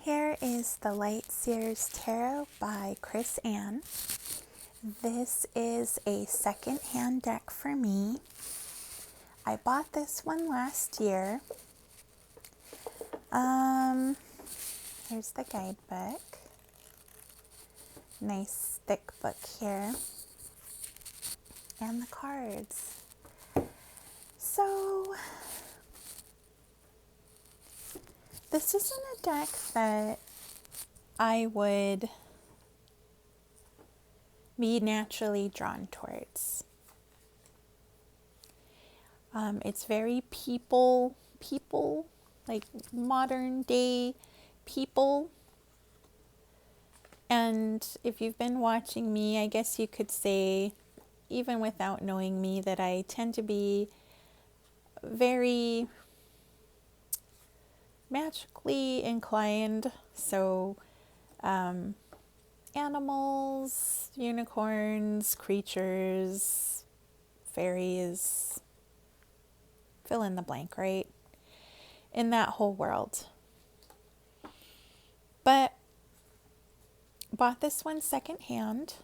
Here is the Light Seers Tarot by Chris Ann. This is a second-hand deck for me. I bought this one last year. Here's the guidebook. Nice thick book here. And the cards. So, this isn't a deck that I would be naturally drawn towards. It's very people, like modern day people. And if you've been watching me, I guess you could say, even without knowing me, that I tend to be very magically inclined. So, animals, unicorns, creatures, fairies, fill in the blank, right? In that whole world. But bought this one secondhand.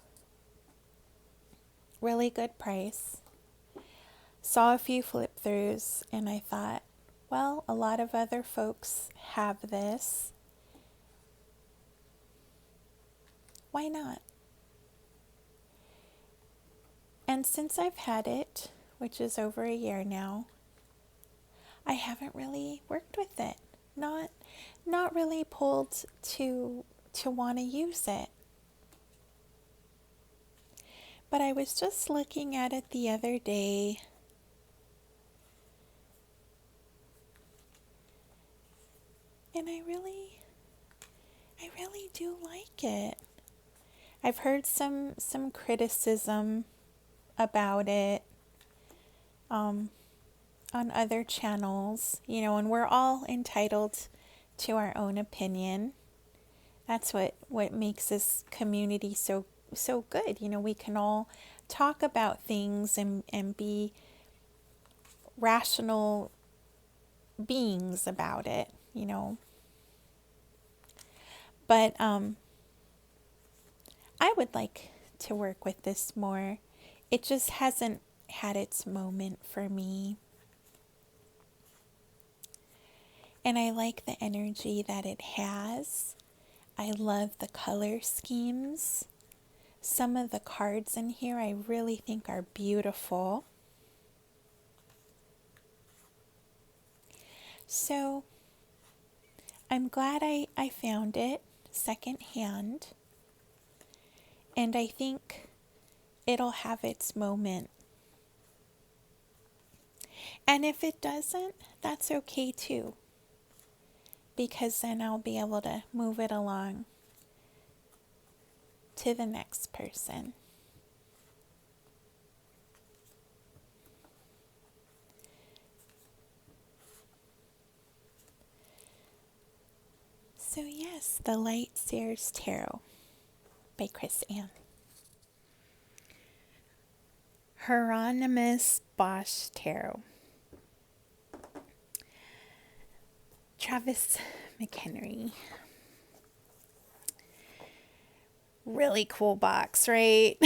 Really good price. Saw a few flip throughs and I thought, well, a lot of other folks have this. Why not? And since I've had it, which is over a year now, I haven't really worked with it. Not really pulled to want to use it. But I was just looking at it the other day. And I really do like it. I've heard some criticism about it on other channels, and we're all entitled to our own opinion. That's what makes this community so good. We can all talk about things and be rational beings about it, But I would like to work with this more. It just hasn't had its moment for me. And I like the energy that it has. I love the color schemes. Some of the cards in here I really think are beautiful. So I'm glad I found it secondhand. And I think it'll have its moment. And if it doesn't, that's okay too. Because then I'll be able to move it along to the next person. So yes, the Light Seers Tarot by Chris Ann. Hieronymus Bosch Tarot. Travis McHenry. Really cool box, right?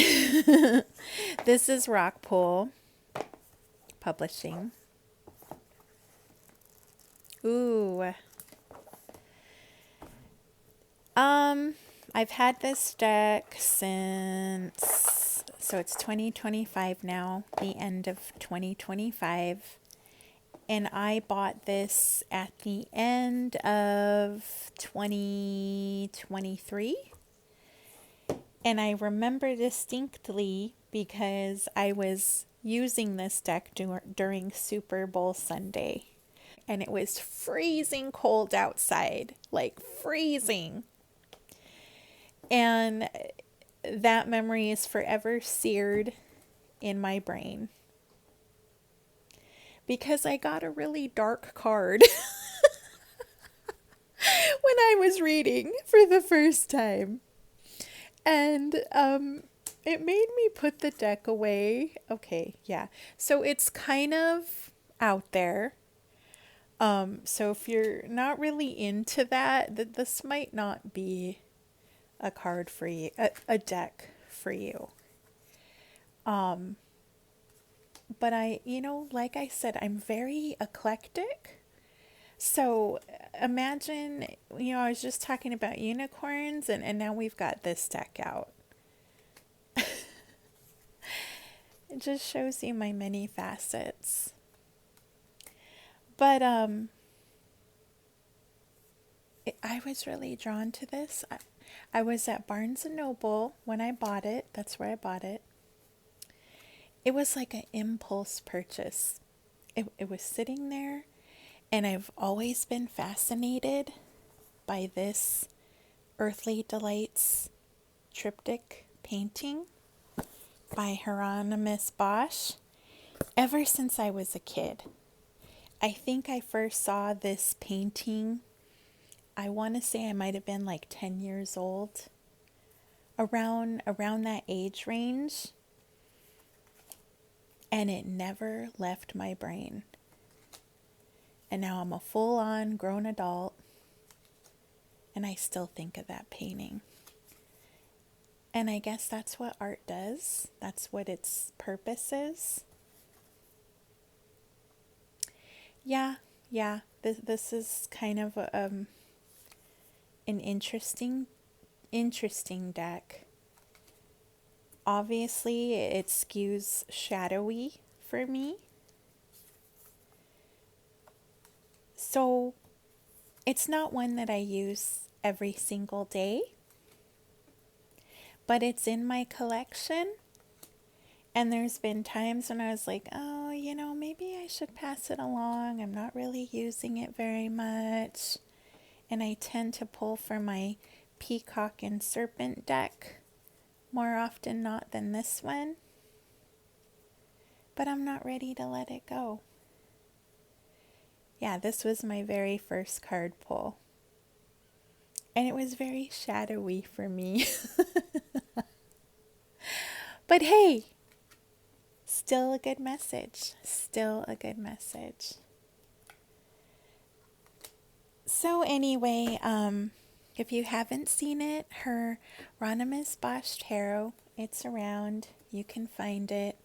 This is Rockpool Publishing. Ooh. I've had this deck since, so it's 2025 now, the end of 2025. And I bought this at the end of 2023. And I remember distinctly because I was using this deck during Super Bowl Sunday. And it was freezing cold outside, like freezing. And that memory is forever seared in my brain. Because I got a really dark card when I was reading for the first time. And it made me put the deck away. Okay, yeah. So it's kind of out there. So if you're not really into that, this might not be a card for you, a deck for you. But like I said, I'm very eclectic. So imagine, I was just talking about unicorns, and now we've got this deck out. It just shows you my many facets. But I was really drawn to this. I was at Barnes & Noble when I bought it. That's where I bought it. It was like an impulse purchase. It was sitting there, and I've always been fascinated by this Earthly Delights triptych painting by Hieronymus Bosch ever since I was a kid. I think I first saw this painting, I want to say I might have been like 10 years old, around that age range, and it never left my brain. And now I'm a full-on grown adult, and I still think of that painting. And I guess that's what art does. That's what its purpose is. Yeah. This is kind of an interesting deck. Obviously, it skews shadowy for me. So it's not one that I use every single day, but it's in my collection. And there's been times when I was like, oh, maybe I should pass it along. I'm not really using it very much. And I tend to pull for my Peacock and Serpent deck more often not than this one. But I'm not ready to let it go. Yeah, this was my very first card pull. And it was very shadowy for me. But hey, still a good message. Still a good message. So anyway, if you haven't seen it, Hieronymus Bosch Tarot, it's around. You can find it.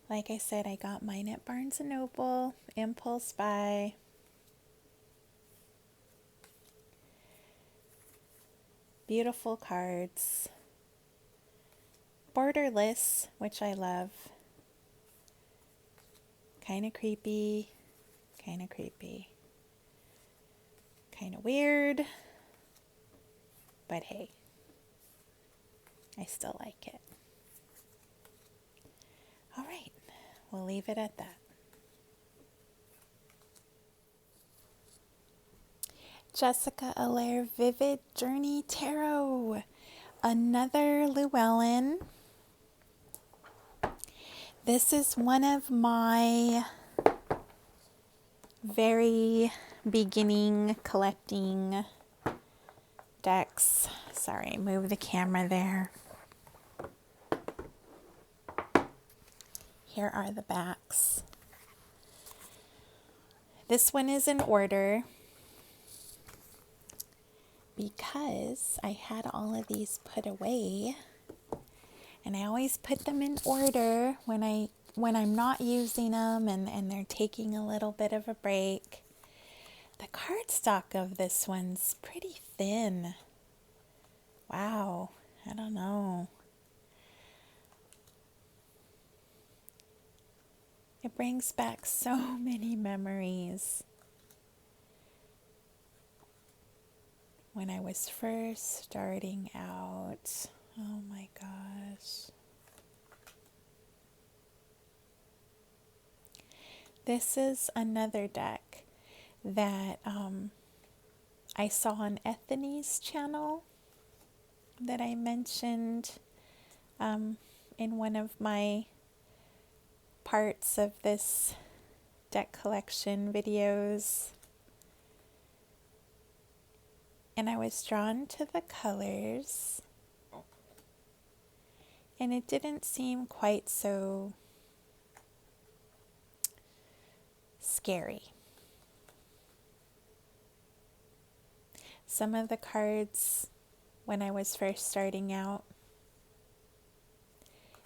Like I said, I got mine at Barnes & Noble, impulse buy. Beautiful cards. Borderless, which I love. Kind of creepy. Kind of weird. But hey, I still like it. All right, we'll leave it at that. Jessica Alaire Vivid Journey Tarot. Another Llewelyn. This is one of my very beginning collecting decks. Sorry, move the camera there. Here are the backs. This one is in order because I had all of these put away, and I always put them in order when I'm not using them and they're taking a little bit of a break. The cardstock of this one's pretty thin. Wow, I don't know. It brings back so many memories. When I was first starting out. Oh my gosh. This is another deck that I saw on Ethany's channel that I mentioned in one of my parts of this deck collection videos. And I was drawn to the colors, and it didn't seem quite so scary. Some of the cards, when I was first starting out,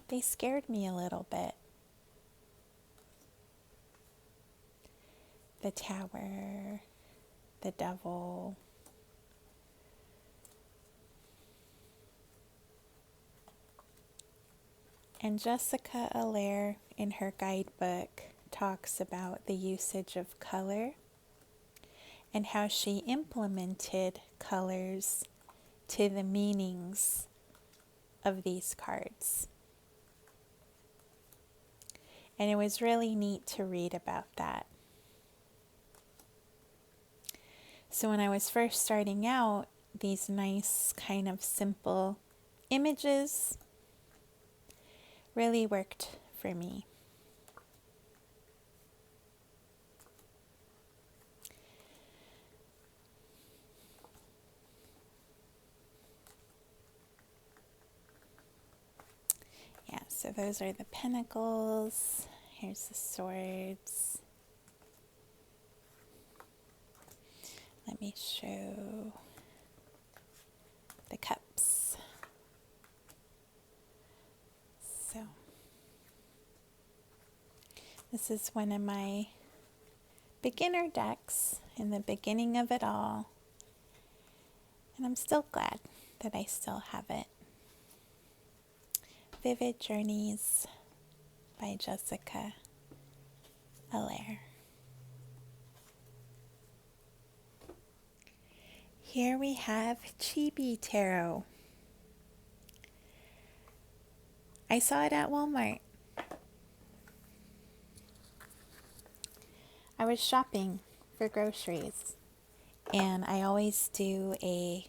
they scared me a little bit. The Tower, the Devil. And Jessica Alaire, in her guidebook, talks about the usage of color and how she implemented colors to the meanings of these cards. And it was really neat to read about that. So when I was first starting out, these nice kind of simple images really worked for me. Yeah, so those are the pentacles. Here's the swords. Let me show the cups. So, this is one of my beginner decks in the beginning of it all. And I'm still glad that I still have it. Vivid Journeys by Jessica Alaire. Here we have Chibi Tarot. I saw it at Walmart. I was shopping for groceries, and I always do a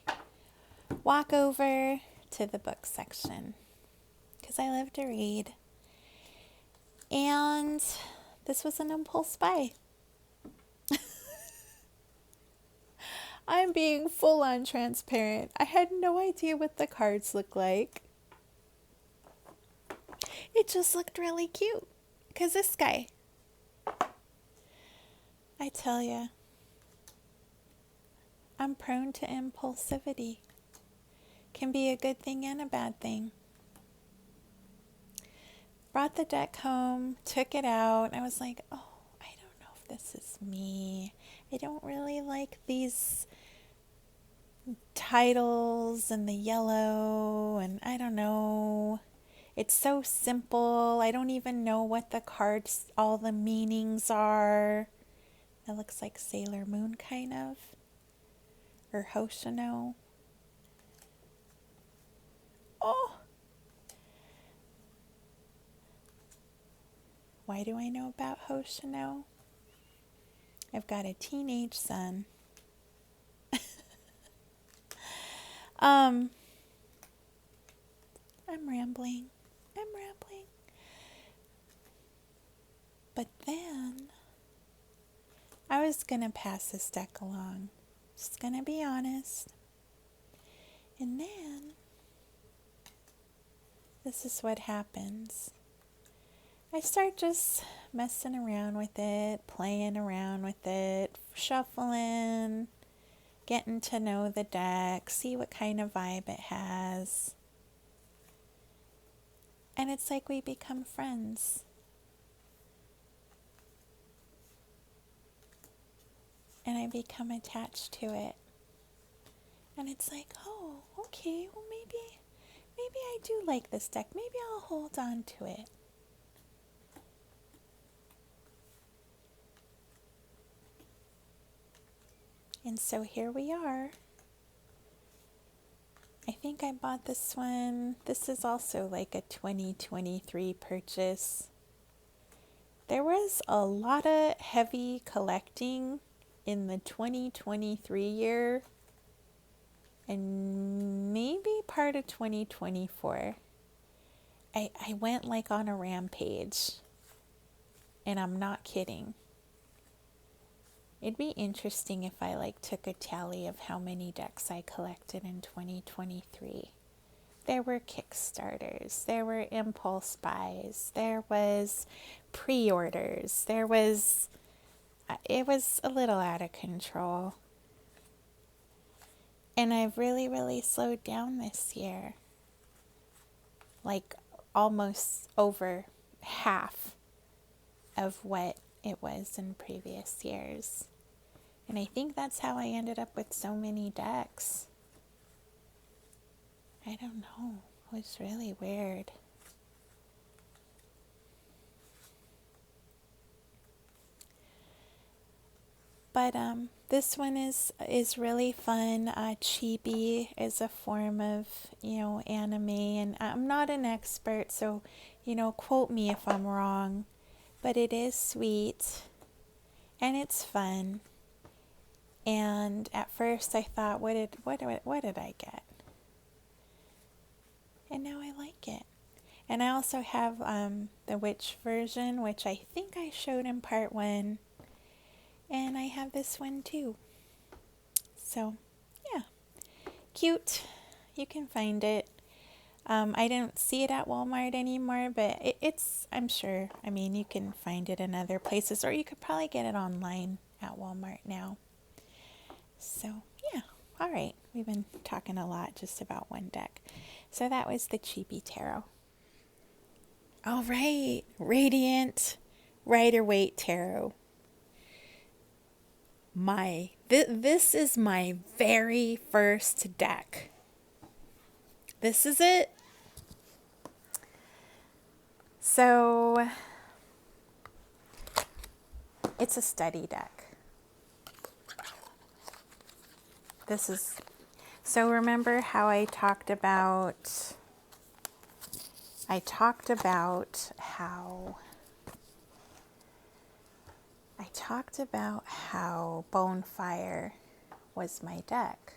walk over to the book section because I love to read. And this was an impulse buy. I'm being full on transparent. I had no idea what the cards looked like. It just looked really cute. Because this guy, I tell ya, I'm prone to impulsivity. Can be a good thing and a bad thing. Brought the deck home, took it out. I was like, oh, I don't know if this is me. I don't really like these titles and the yellow, and I don't know. It's so simple. I don't even know what the cards, all the meanings are. It looks like Sailor Moon, kind of. Or Hoshino. Oh! Why do I know about Hoshino? I've got a teenage son. I'm rambling. But then, I was going to pass this deck along. Just going to be honest. And then, this is what happens. I start just messing around with it, playing around with it, shuffling, getting to know the deck, see what kind of vibe it has. And it's like we become friends. And I become attached to it. And it's like, oh, okay, well maybe I do like this deck. Maybe I'll hold on to it. And so here we are. I think I bought this one. This is also like a 2023 purchase. There was a lot of heavy collecting in the 2023 year and maybe part of 2024. I went like on a rampage, and I'm not kidding. It'd be interesting if I like took a tally of how many decks I collected in 2023. There were Kickstarters, there were impulse buys, there was pre-orders, it was a little out of control. And I've really, really slowed down this year. Like almost over half of what it was in previous years. And I think that's how I ended up with so many decks. I don't know. It was really weird. But this one is really fun. Chibi is a form of, anime, and I'm not an expert, so, quote me if I'm wrong. But it is sweet, and it's fun. And at first I thought, what did I get? And now I like it. And I also have the witch version, which I think I showed in part 1. And I have this one too. So, yeah. Cute. You can find it. I don't see it at Walmart anymore, but it's, I'm sure, you can find it in other places, or you could probably get it online at Walmart now. So, yeah. All right. We've been talking a lot just about one deck. So that was the Chibi Tarot. All right. Radiant Rider-Waite Tarot. This is my very first deck. This is it. So it's a study deck. So remember how I talked about how Bonefire was my deck.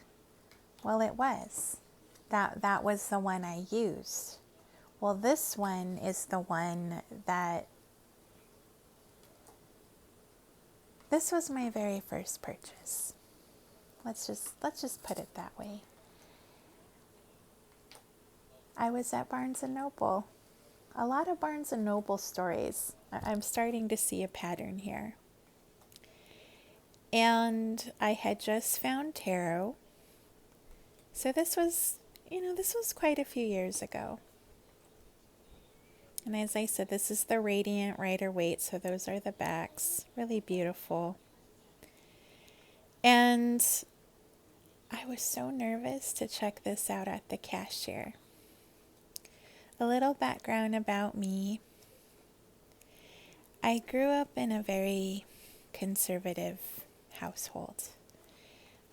Well, it was. That was the one I used. Well, this one is the one that... This was my very first purchase. Let's just put it that way. I was at Barnes & Noble. A lot of Barnes & Noble stories. I'm starting to see a pattern here. And I had just found tarot. So this was quite a few years ago. And as I said, this is the Radiant Rider-Waite, so those are the backs. Really beautiful. And I was so nervous to check this out at the cashier. A little background about me. I grew up in a very conservative household.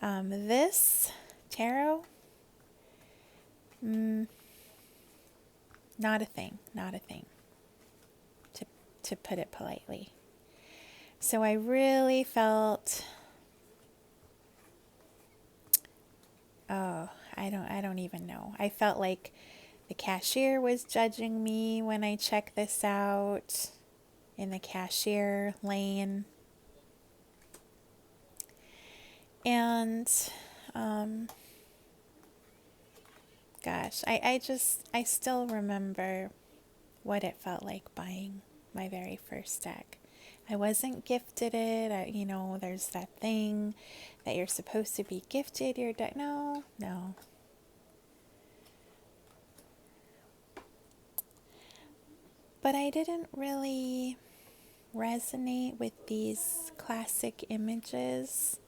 This tarot, not a thing, to put it politely. So I really felt, I don't even know. I felt like the cashier was judging me when I checked this out in the cashier lane. And, gosh, I still remember what it felt like buying my very first deck. I wasn't gifted it. There's that thing that you're supposed to be gifted your deck. No. But I didn't really resonate with these classic images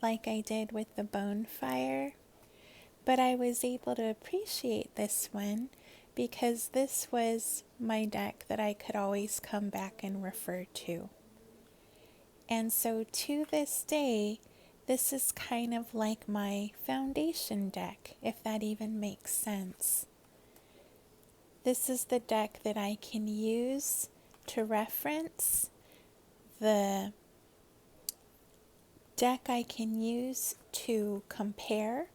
like I did with the Bonefire. But I was able to appreciate this one because this was my deck that I could always come back and refer to. And so to this day, this is kind of like my foundation deck, if that even makes sense. This is the deck that I can use to reference, the deck I can use to compare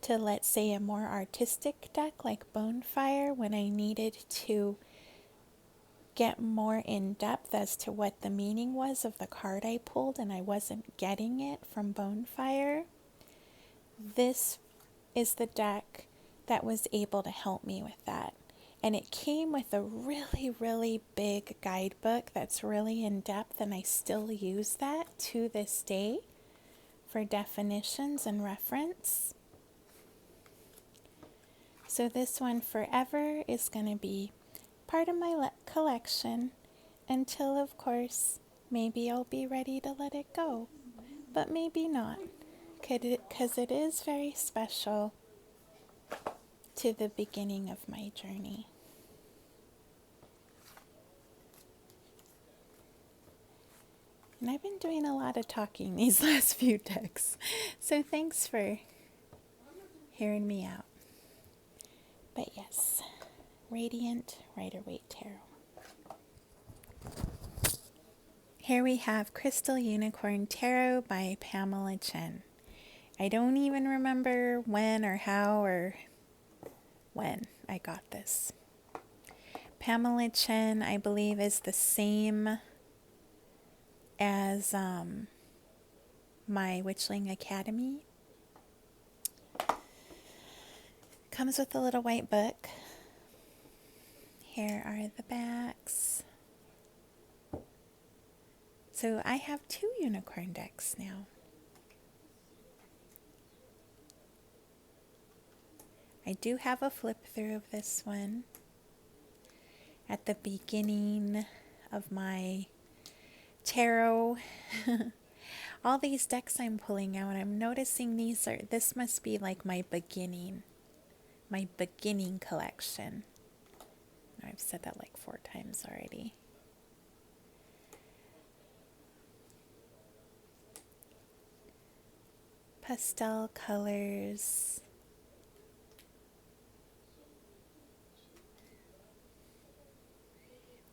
to, let's say, a more artistic deck like Bonefire when I needed to get more in depth as to what the meaning was of the card I pulled and I wasn't getting it from Bonefire. This is the deck that was able to help me with that. And it came with a really, really big guidebook that's really in depth, and I still use that to this day for definitions and reference. So this one forever is going to be part of my collection until, of course, maybe I'll be ready to let it go, but maybe not, because it is very special to the beginning of my journey. And I've been doing a lot of talking these last few decks, so thanks for hearing me out. But yes, Radiant Rider-Waite Tarot. Here we have Crystal Unicorn Tarot by Pamela Chen. I don't even remember when or how or when I got this. Pamela Chen, I believe, is the same as my Witchling Academy. Comes with a little white book. Here are the backs. So I have 2 unicorn decks now. I do have a flip through of this one at the beginning of my tarot. All these decks I'm pulling out, I'm noticing this must be like my beginning collection. I've said that like 4 times already. Pastel colors.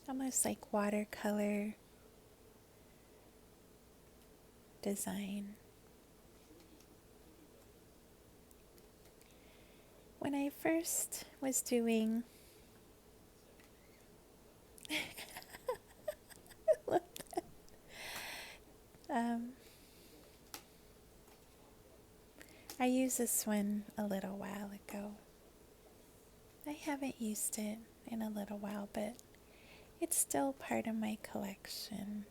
Almost like watercolor design. When I first was doing I used this one a little while ago. I haven't used it in a little while, but it's still part of my collection.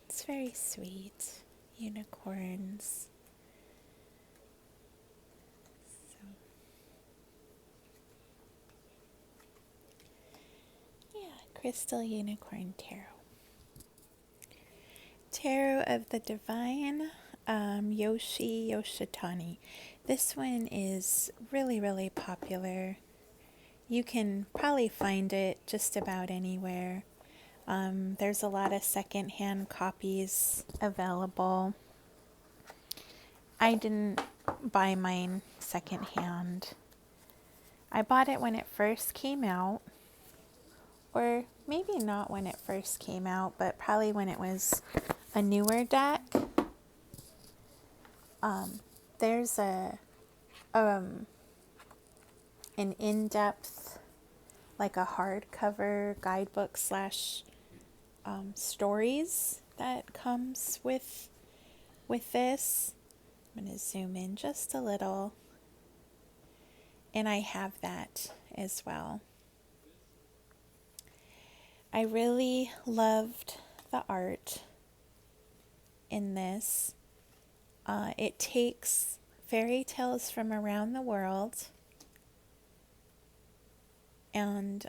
It's very sweet. Unicorns. So, yeah, Crystal Unicorn Tarot. Tarot of the Divine, Yoshitani. This one is really, really popular. You can probably find it just about anywhere. There's a lot of secondhand copies available. I didn't buy mine secondhand. I bought it when it first came out, or maybe not when it first came out, but probably when it was a newer deck. There's an in-depth, like a hardcover guidebook slash stories that comes with this. I'm going to zoom in just a little, and I have that as well. I really loved the art in this. It takes fairy tales from around the world and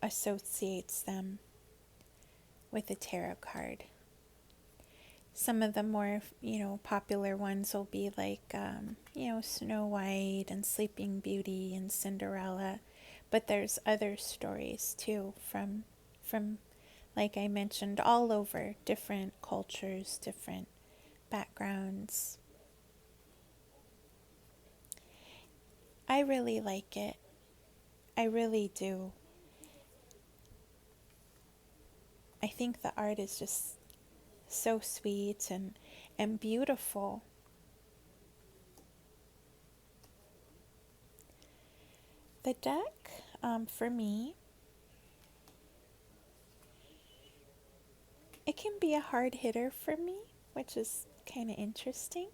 associates them with a tarot card. Some of the more, popular ones will be like, Snow White and Sleeping Beauty and Cinderella. But there's other stories too from like I mentioned, all over, different cultures, different backgrounds. I really like it. I really do. I think the art is just so sweet and beautiful. The deck, for me, it can be a hard hitter for me, which is kind of interesting.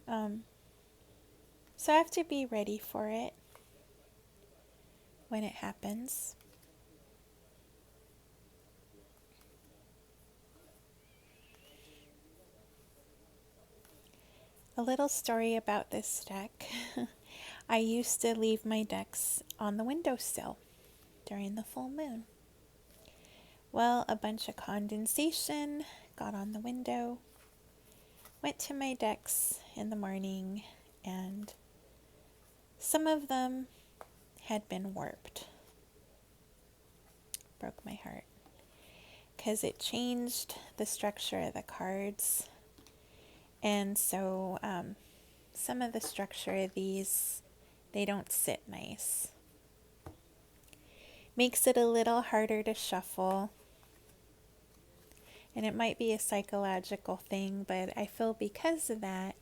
So I have to be ready for it when it happens. A little story about this deck. I used to leave my decks on the windowsill during the full moon. Well, a bunch of condensation got on the window, went to my decks in the morning, and some of them had been warped. Broke my heart because it changed the structure of the cards. And so some of the structure of these, they don't sit nice. Makes it a little harder to shuffle. And it might be a psychological thing, but I feel because of that,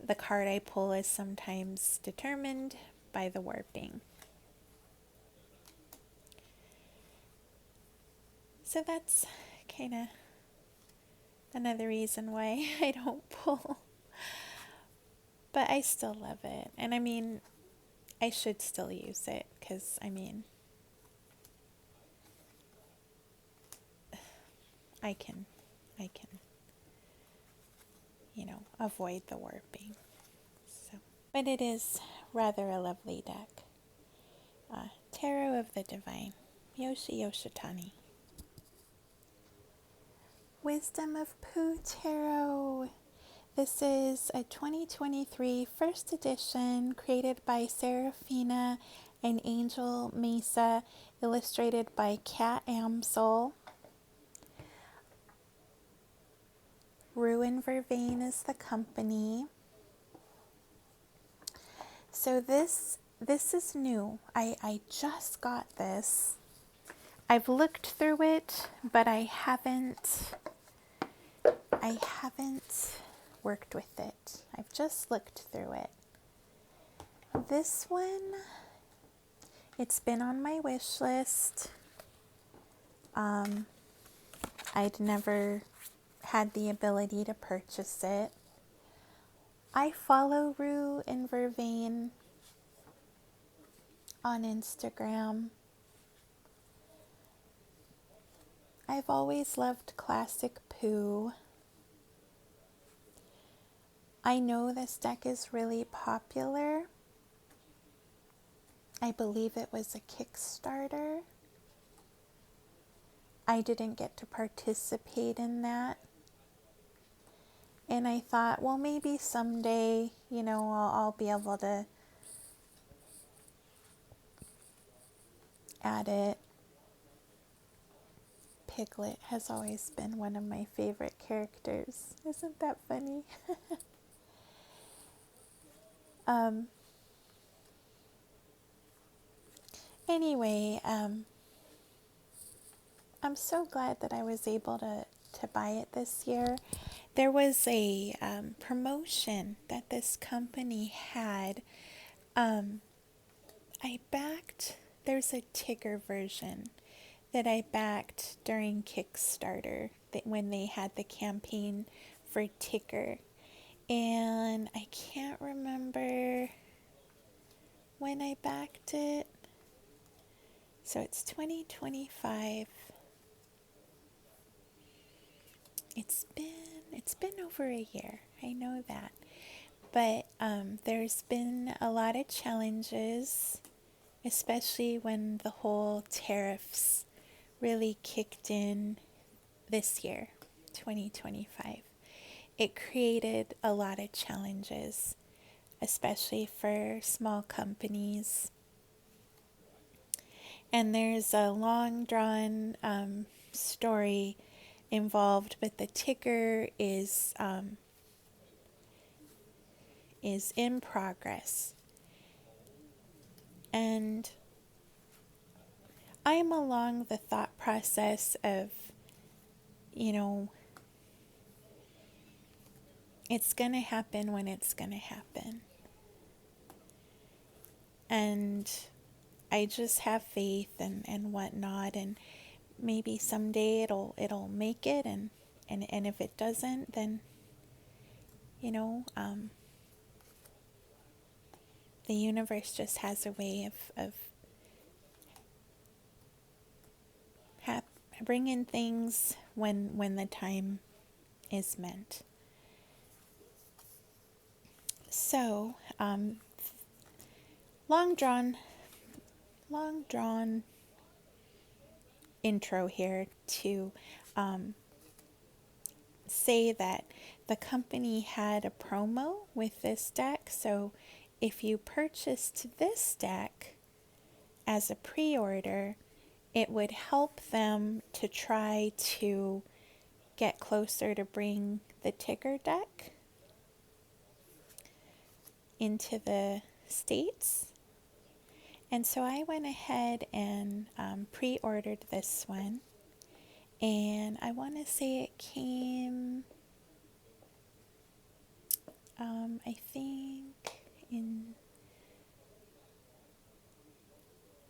the card I pull is sometimes determined by the warping. So that's kind of another reason why I don't pull. But I still love it. And I mean, I should still use it because, I mean, I can, avoid the warping. So, but it is rather a lovely deck. Tarot of the Divine, Yoshitani. Wisdom of Pooh Tarot. This is a 2023 first edition created by Serafina and Angel Mesa, illustrated by Kat Amsel. Ruin Vervain is the company. So this is new. I just got this. I've looked through it, but I haven't worked with it. I've just looked through it. This one, it's been on my wish list. I'd never had the ability to purchase it. I follow Rue and Vervain on Instagram. I've always loved classic Pooh. I know this deck is really popular. I believe it was a Kickstarter. I didn't get to participate in that. And I thought, well, maybe someday, I'll be able to add it. Piglet has always been one of my favorite characters. Isn't that funny? Anyway, I'm so glad that I was able to buy it this year. There was a promotion that this company had. There's a Tigger version that I backed during Kickstarter when they had the campaign for Tigger. And I can't remember when I backed it. So it's 2025. It's been over a year. I know that. But there's been a lot of challenges, especially when the whole tariffs really kicked in this year, 2025. It created a lot of challenges, especially for small companies. And there's a long drawn story involved, but the Tigger is in progress. And I'm along the thought process of, it's going to happen when it's going to happen. And I just have faith and whatnot, and maybe someday it'll make it, and if it doesn't, then the universe just has a way of bringing things when the time is meant. So, long drawn intro here to say that the company had a promo with this deck. So if you purchased this deck as a pre-order, it would help them to try to get closer to bring the Tigger deck into the States. And so I went ahead and pre-ordered this one. And I want to say it came, I think in,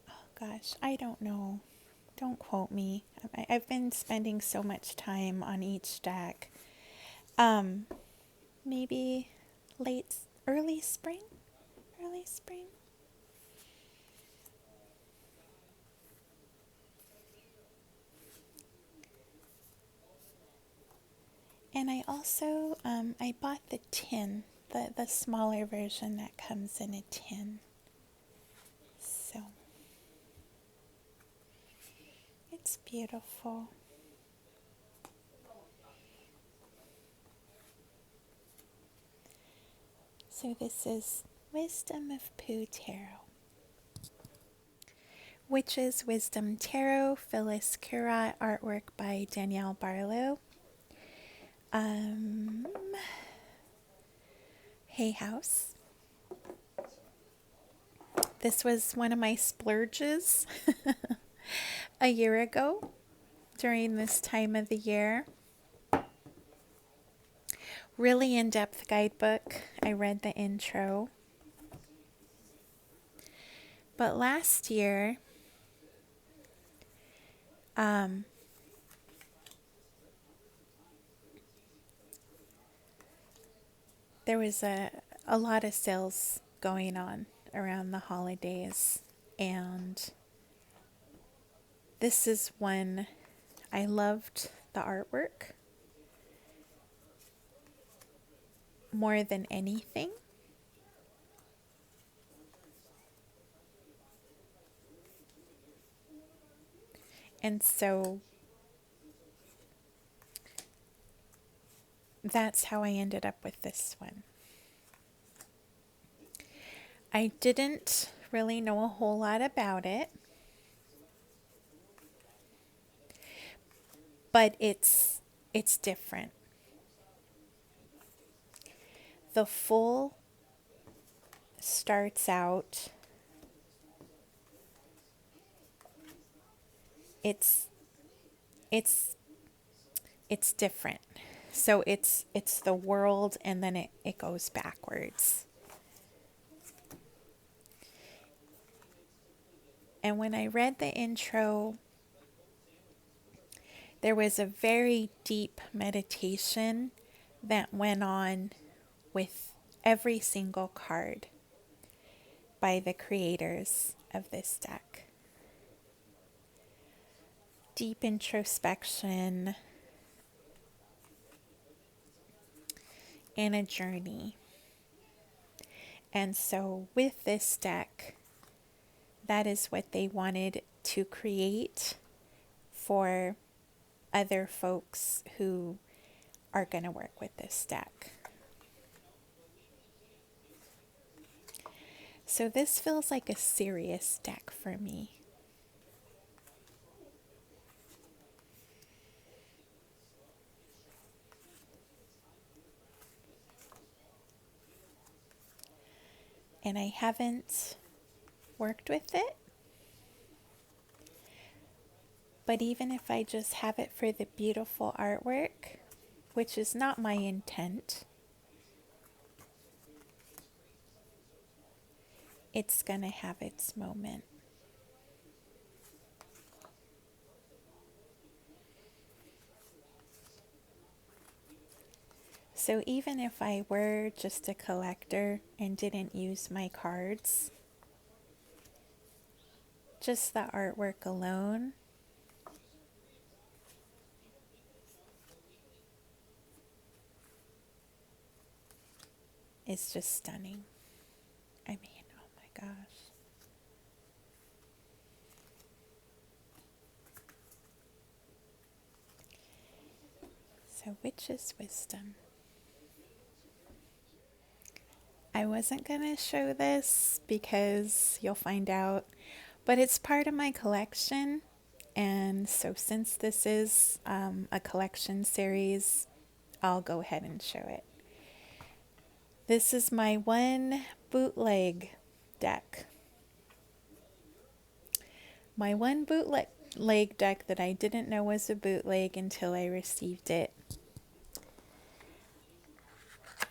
oh gosh, I don't know. Don't quote me. I've been spending so much time on each deck. Maybe early spring? Early spring? And I also, I bought the tin, the smaller version that comes in a tin. So, it's beautiful. So this is Wisdom of Pooh Tarot. Witches Wisdom Tarot, Phyllis, Curott, artwork by Danielle, Barlow. Hay House. This was one of my splurges a year ago during this time of the year. Really in-depth guidebook. I read the intro. But last year, there was a lot of sales going on around the holidays, and this is one I loved the artwork more than anything. And so that's how I ended up with this one. I didn't really know a whole lot about it, but it's different. The full starts out, it's different. So it's the world, and then it goes backwards. And when I read the intro, there was a very deep meditation that went on with every single card by the creators of this deck. Deep introspection and a journey. And so with this deck, that is what they wanted to create for other folks who are going to work with this deck. So this feels like a serious deck for me. And I haven't worked with it. But even if I just have it for the beautiful artwork, which is not my intent, it's going to have its moment. So even if I were just a collector and didn't use my cards, just the artwork alone, is just stunning. I mean, oh my gosh. So, Witch's Wisdom. I wasn't going to show this because you'll find out, but it's part of my collection. And so since this is a collection series, I'll go ahead and show it. This is my one bootleg deck. My one bootleg deck that I didn't know was a bootleg until I received it.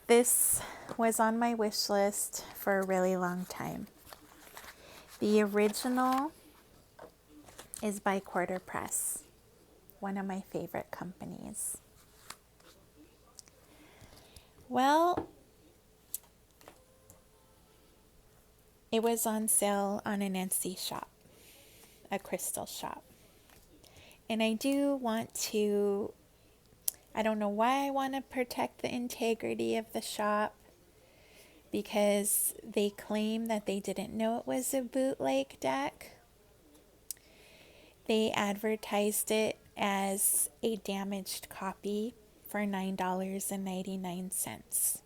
This was on my wish list for a really long time. The original is by Quarter Press, one of my favorite companies. Well, it was on sale on an Etsy shop, a crystal shop. And I do want to, I don't know why I want to protect the integrity of the shop, because they claim that they didn't know it was a bootleg deck. They advertised it as a damaged copy for $9.99.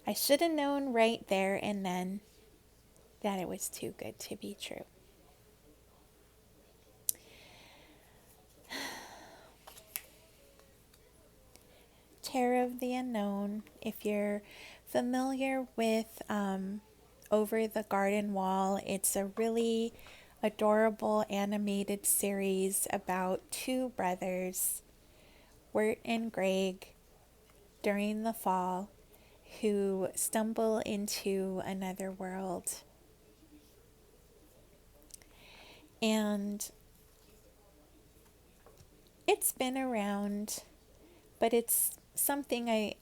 I should have known right there and then that it was too good to be true. Terror of the Unknown. If you're familiar with Over the Garden Wall, it's a really adorable animated series about two brothers, Wirt and Greg, during the fall, who stumble into another world. And it's been around, but it's something I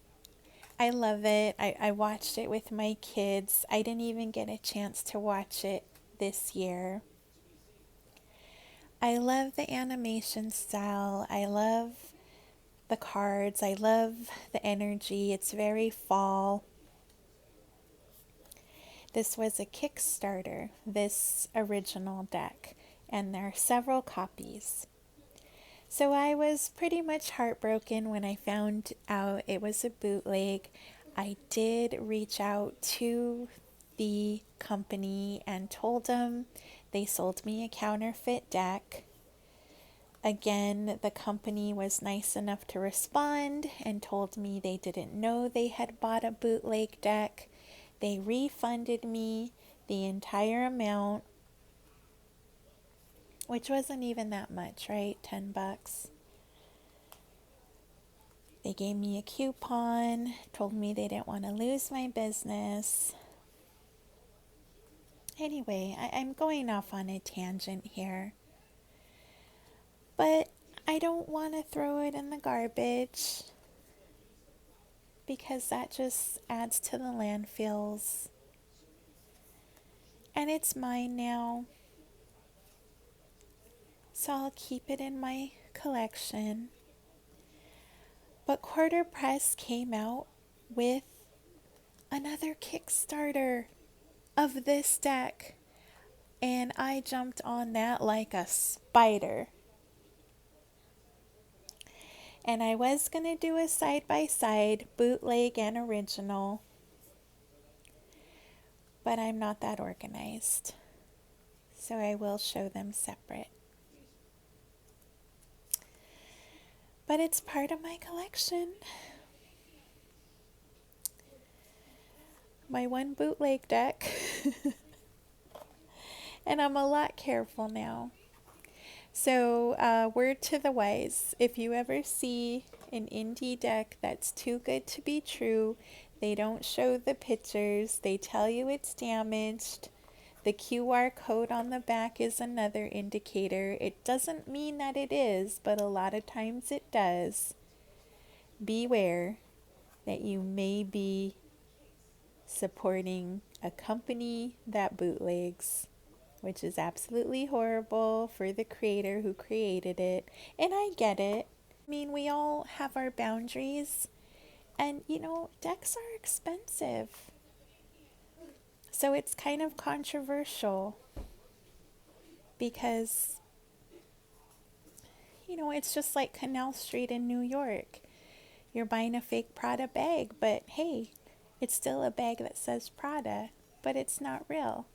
love it. I watched it with my kids. I didn't even get a chance to watch it this year. I love the animation style. I love the cards. I love the energy. It's very fall. This was a Kickstarter, this original deck, and there are several copies. So I was pretty much heartbroken when I found out it was a bootleg. I did reach out to the company and told them they sold me a counterfeit deck. Again, the company was nice enough to respond and told me they didn't know they had bought a bootleg deck. They refunded me the entire amount, which wasn't even that much, right? $10. They gave me a coupon, told me they didn't want to lose my business. Anyway, I'm going off on a tangent here. But I don't want to throw it in the garbage, because that just adds to the landfills. And it's mine now. So I'll keep it in my collection. But Quarter Press came out with another Kickstarter of this deck. And I jumped on that like a spider. And I was going to do a side-by-side, bootleg and original. But I'm not that organized. So I will show them separate. But it's part of my collection. My one bootleg deck. And I'm a lot careful now. So, word to the wise, if you ever see an indie deck that's too good to be true, they don't show the pictures, they tell you it's damaged. The QR code on the back is another indicator. It doesn't mean that it is, but a lot of times it does. Beware that you may be supporting a company that bootlegs, which is absolutely horrible for the creator who created it. And I get it. I mean, we all have our boundaries, And, you know, decks are expensive. So it's kind of controversial because, you know, it's just like Canal Street in New York. You're buying a fake Prada bag, but hey, it's still a bag that says Prada, but it's not real.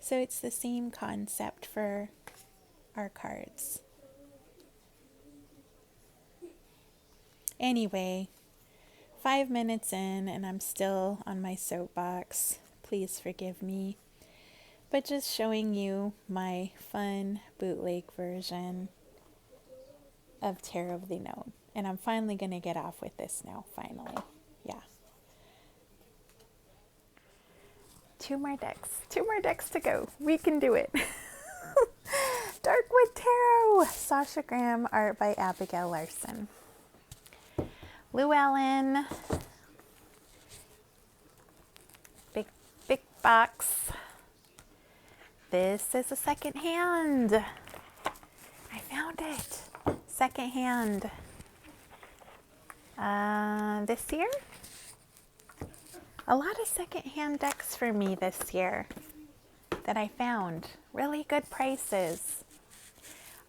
So it's the same concept for our cards. Anyway, 5 minutes in and I'm still on my soapbox. Please forgive me. But just showing you my fun bootleg version of Tarot of the Unknown. And I'm finally going to get off with this now, finally. Yeah. 2 more decks to go. We can do it. Darkwood Tarot, Sasha Graham, art by Abigail Larson. Llewelyn, big box. This is a second hand. I found it. Second hand. This year? A lot of second hand decks for me this year that I found. Really good prices.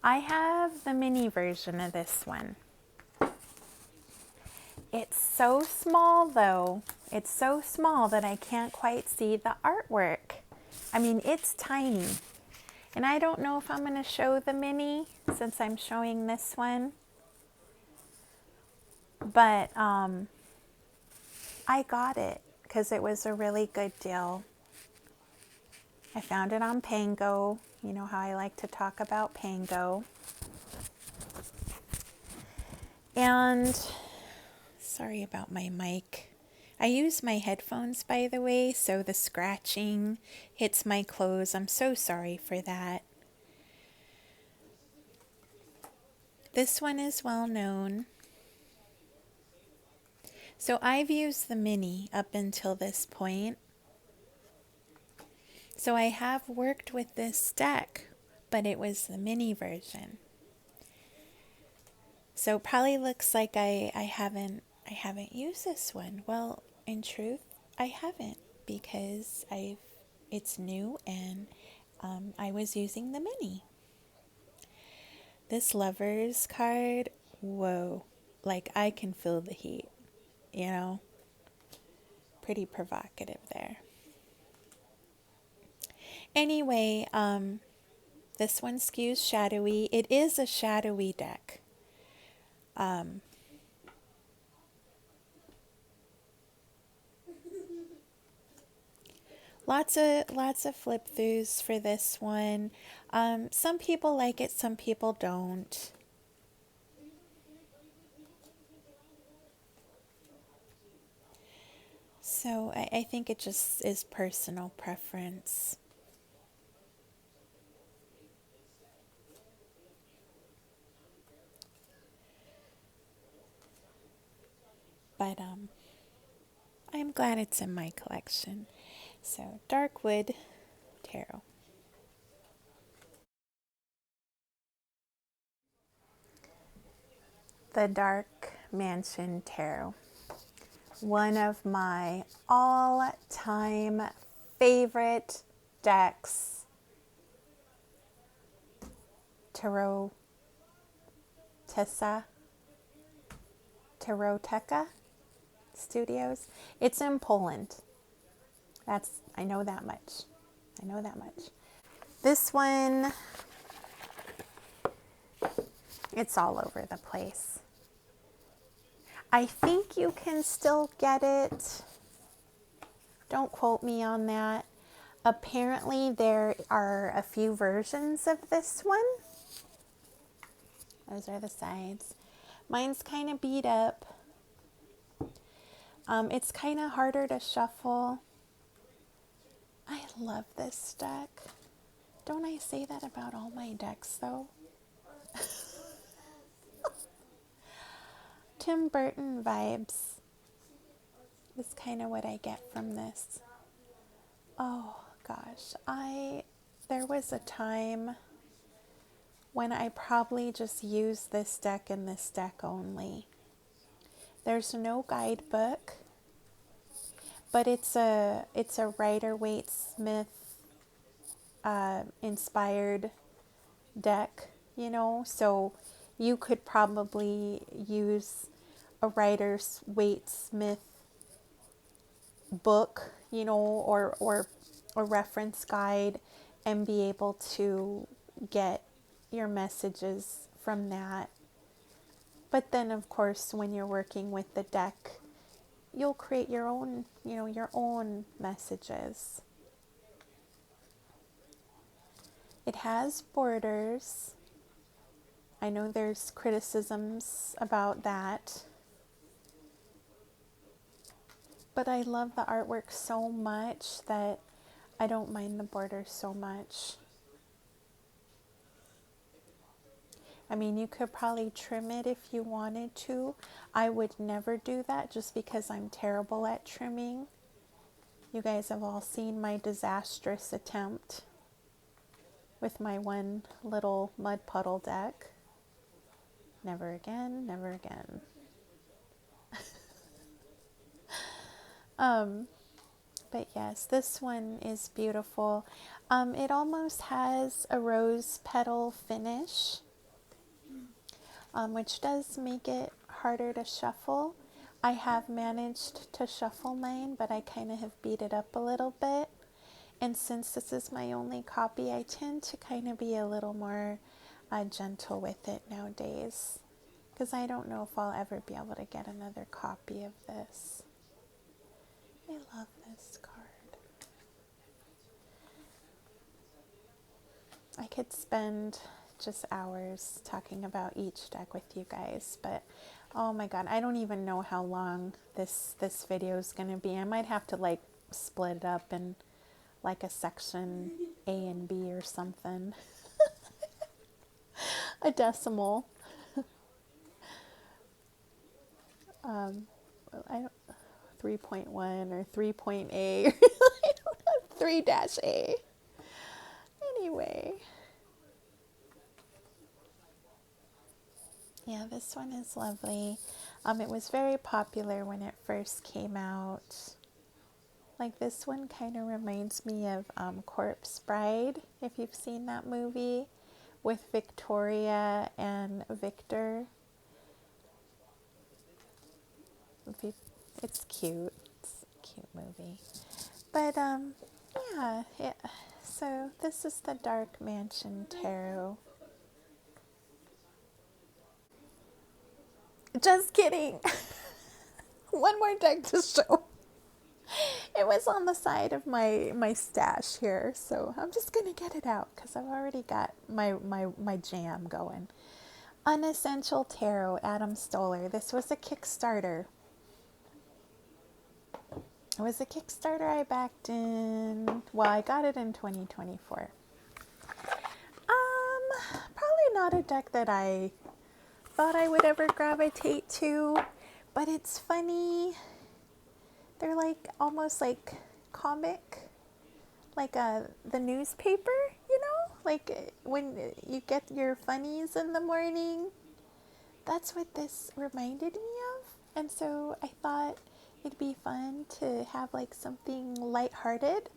I have the mini version of this one. It's so small though. It's so small that I can't quite see the artwork. I mean, it's tiny. And I don't know if I'm going to show the mini since I'm showing this one. But I got it because it was a really good deal. I found it on Pango. You know how I like to talk about Pango. And sorry about my mic. I use my headphones, by the way, so the scratching hits my clothes. I'm so sorry for that. This one is well known. So I've used the mini up until this point. So I have worked with this deck, but it was the mini version. So it probably looks like I haven't used this one. Well, in truth, I haven't because it's new and I was using the mini. This Lovers card, whoa, like I can feel the heat, you know, pretty provocative there. Anyway, this one skews shadowy. It is a shadowy deck. Lots of flip throughs for this one. Some people like it, some people don't. So I think it just is personal preference. But I'm glad it's in my collection. So Darkwood Tarot. The Dark Mansion Tarot. One of my all-time favorite decks. Taroteca Studios. It's in Poland. I know that much. This one, it's all over the place. I think you can still get it. Don't quote me on that. Apparently there are a few versions of this one. Those are the sides. Mine's kind of beat up. It's kind of harder to shuffle. I love this deck. Don't I say that about all my decks though? Tim Burton vibes is kind of what I get from this. Oh gosh, there was a time when I probably just used this deck and this deck only. There's no guidebook, but it's a Rider-Waite Smith inspired deck, you know, so you could probably use a Rider-Waite Smith book, you know, or a reference guide, and be able to get your messages from that. But then, of course, when you're working with the deck, you'll create your own, you know, your own messages. It has borders. I know there's criticisms about that, but I love the artwork so much that I don't mind the borders so much. I mean, you could probably trim it if you wanted to. I would never do that just because I'm terrible at trimming. You guys have all seen my disastrous attempt with my one little mud puddle deck. Never again, never again. But yes, this one is beautiful. It almost has a rose petal finish, which does make it harder to shuffle. I have managed to shuffle mine, but I kind of have beat it up a little bit. And since this is my only copy, I tend to kind of be a little more gentle with it nowadays, because I don't know if I'll ever be able to get another copy of this. I love this card. I could spend just hours talking about each deck with you guys, but oh my god, I don't even know how long this video is going to be. I might have to like split it up in like a section A and B or something. A decimal. I don't 3.1 or 3.A. I don't have 3-A. Anyway. Yeah, this one is lovely. It was very popular when it first came out. Like, this one kind of reminds me of Corpse Bride, if you've seen that movie, with Victoria and Victor. It's cute. It's a cute movie. But, yeah. So, this is the Dark Mansion Tarot. Just kidding. One more deck to show. It was on the side of my stash here, so I'm just going to get it out because I've already got my jam going. Unessential Tarot, Adam Stoller. This was a Kickstarter. It was a Kickstarter I backed in, well, I got it in 2024. Probably not a deck that I thought I would ever gravitate to, but it's funny. They're like almost like comic, like the newspaper, you know, like when you get your funnies in the morning. That's what this reminded me of, and so I thought it'd be fun to have like something lighthearted,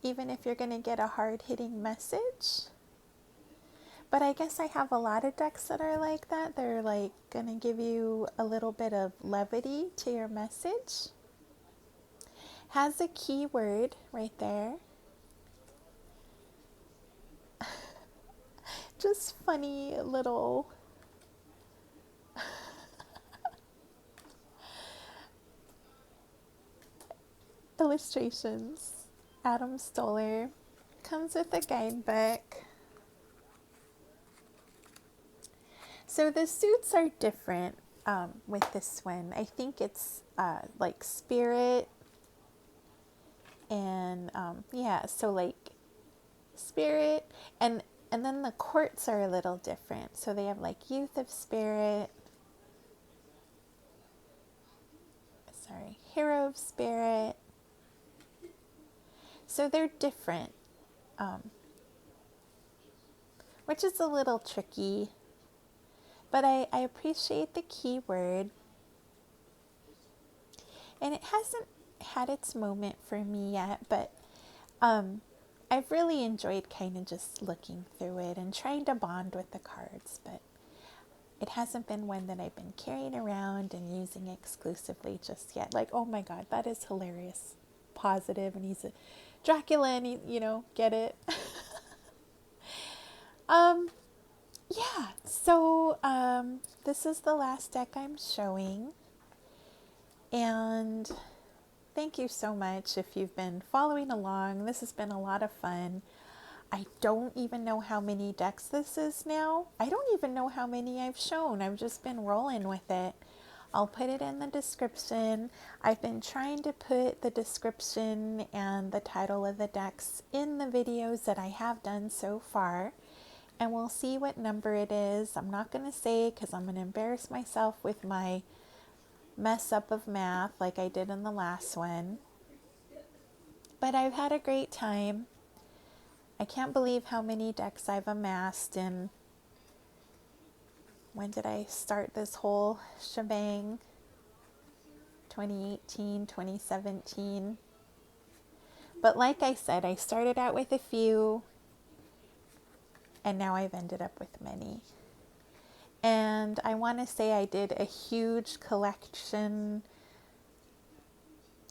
even if you're gonna get a hard-hitting message. But I guess I have a lot of decks that are like that. They're like going to give you a little bit of levity to your message. Has a keyword right there. Just funny little illustrations. Adam Stoller. Comes with a guidebook. So the suits are different with this one. I think it's like spirit and yeah, so like spirit and then the courts are a little different. So they have like youth of spirit, hero of spirit. So they're different, which is a little tricky. But I appreciate the keyword. And it hasn't had its moment for me yet, but I've really enjoyed kind of just looking through it and trying to bond with the cards, but it hasn't been one that I've been carrying around and using exclusively just yet. Like, oh my God, that is hilarious. Positive, and he's a Dracula, and he, get it. Yeah, so this is the last deck I'm showing, and thank you so much if you've been following along. This has been a lot of fun. I don't even know how many decks this is now. I don't even know how many I've shown. I've just been rolling with it. I'll put it in the description. I've been trying to put the description and the title of the decks in the videos that I have done so far. And we'll see what number it is. I'm not going to say because I'm going to embarrass myself with my mess up of math like I did in the last one. But I've had a great time. I can't believe how many decks I've amassed, and when did I start this whole shebang? 2018, 2017. But like I said, I started out with a few, and now I've ended up with many. And I want to say I did a huge collection,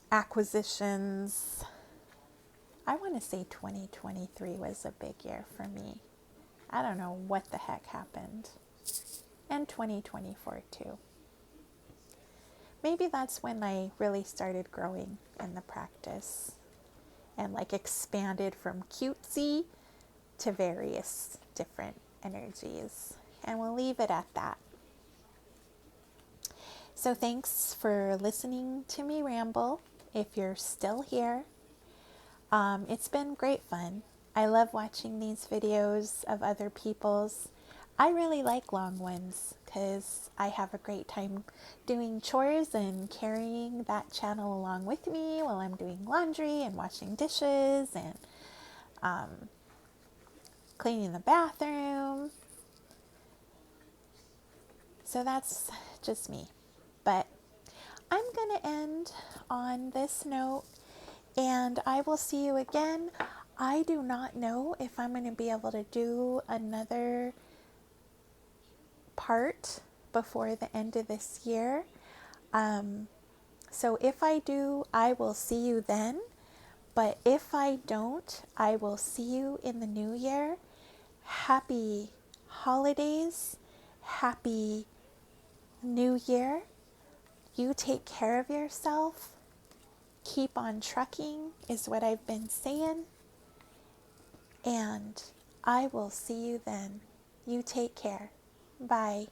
acquisitions. I want to say 2023 was a big year for me. I don't know what the heck happened. And 2024 too. Maybe that's when I really started growing in the practice and like expanded from cutesy to various different energies. And we'll leave it at that. So thanks for listening to me ramble. If you're still here, it's been great fun. I love watching these videos of other people's. I really like long ones because I have a great time doing chores and carrying that channel along with me while I'm doing laundry and washing dishes and cleaning the bathroom. So that's just me. But I'm going to end on this note, and I will see you again. I do not know if I'm going to be able to do another part before the end of this year. So if I do, I will see you then. But if I don't, I will see you in the new year. Happy holidays. Happy New Year. You take care of yourself. Keep on trucking is what I've been saying. And I will see you then. You take care. Bye.